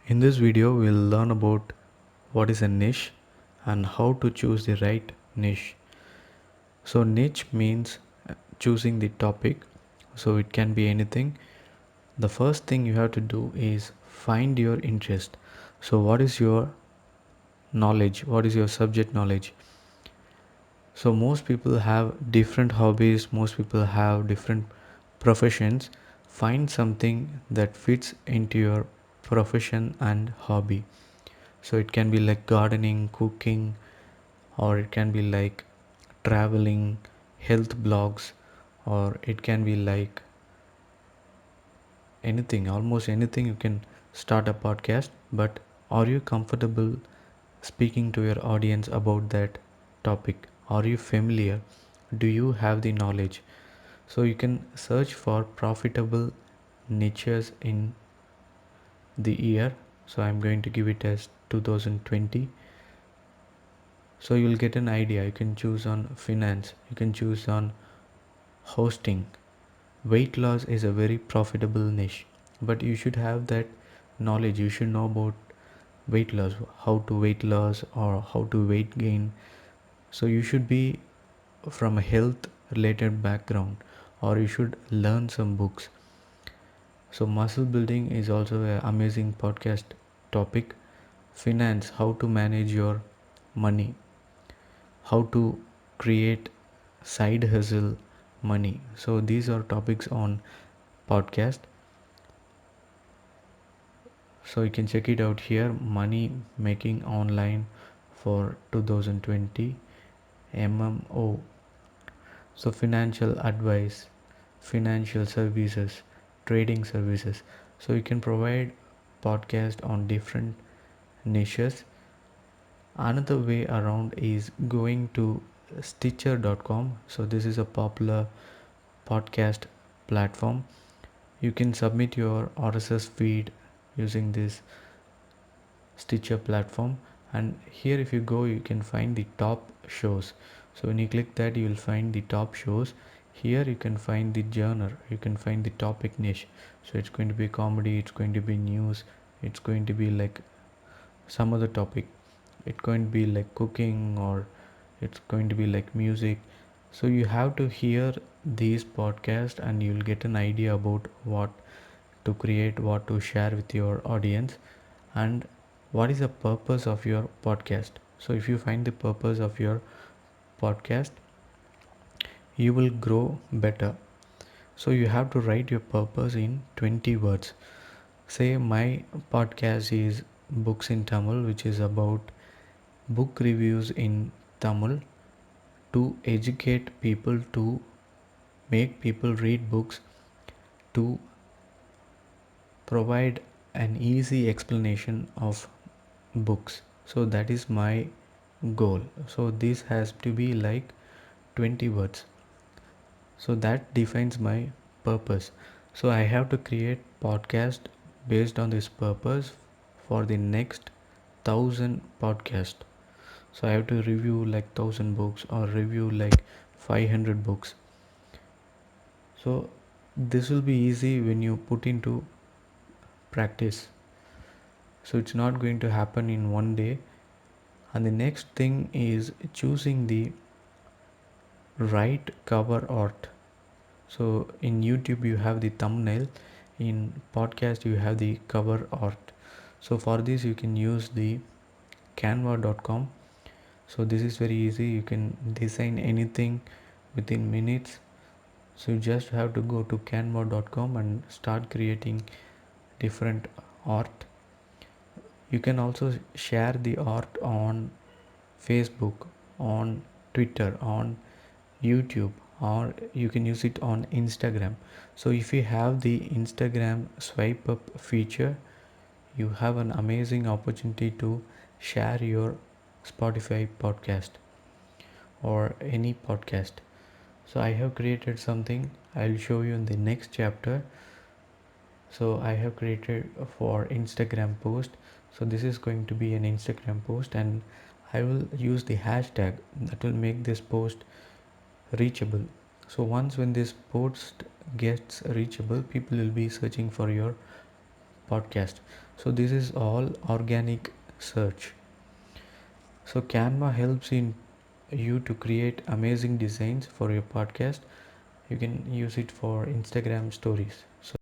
In this video, we'll learn about what is a niche and how to choose the right niche. So, niche means choosing the topic, so it can be anything. The first thing you have to do is find your interest. So, what is your knowledge? What is your subject knowledge? So, most people have different hobbies, most people have different professions. Find something that fits into your profession and hobby. So it can be like gardening, cooking, or it can be like traveling, health blogs, or it can be like anything, almost anything. You can start a podcast. But are you comfortable speaking to your audience about that topic? Are you familiar? Do you have the knowledge? So you can search for profitable niches in the year. So I'm going to give it as 2020. So you'll get an idea. You can choose on finance, you can choose on hosting. Weight loss is a very profitable niche, but you should have that knowledge. You should know about weight loss, how to weight loss or how to weight gain. So you should be from a health related background, or you should learn some books. So muscle building is also an amazing podcast topic. Finance, how to manage your money, how to create side hustle money. So these are topics on podcast. So you can check it out here, money making online for 2020 MMO. So financial advice, financial services, trading services. So you can provide podcast on different niches. Another way around is going to stitcher.com. So this is a popular podcast platform. You can submit your RSS feed using this Stitcher platform, and here if you go you can find the top shows. So when you click that, you will find the top shows. Here you can find the genre, you can find the topic niche. So it's going to be comedy, it's going to be news, it's going to be like some other topic, it's going to be like cooking, or it's going to be like music. So you have to hear these podcasts and you'll get an idea about what to create, what to share with your audience, and what is the purpose of your podcast. So if you find the purpose of your podcast, you will grow better. So you have to write your purpose in 20 words. Say my podcast is Books in Tamil, which is about book reviews in Tamil, to educate people, to make people read books, to provide an easy explanation of books. So that is my goal. So this has to be like 20 words. So that defines my purpose. So I have to create podcast based on this purpose for the next 1,000 podcast. So I have to review like 1,000 books or review like 500 books. So this will be easy when you put into practice. So it's not going to happen in one day. And the next thing is choosing the right cover art. So in YouTube you have the thumbnail, in podcast you have the cover art. So for this you can use the canva.com. So this is very easy, you can design anything within minutes. So you just have to go to canva.com and start creating different art. You can also share the art on Facebook, on Twitter, on YouTube, or you can use it on Instagram. So if you have the Instagram swipe up feature, you have an amazing opportunity to share your Spotify podcast or any podcast. So I have created something, I'll show you in the next chapter. So I have created for Instagram post. So this is going to be an Instagram post, and I will use the hashtag that will make this post reachable. So once when this post gets reachable, people will be searching for your podcast. So this is all organic search. So Canva helps in you to create amazing designs for your podcast. You can use it for Instagram stories. So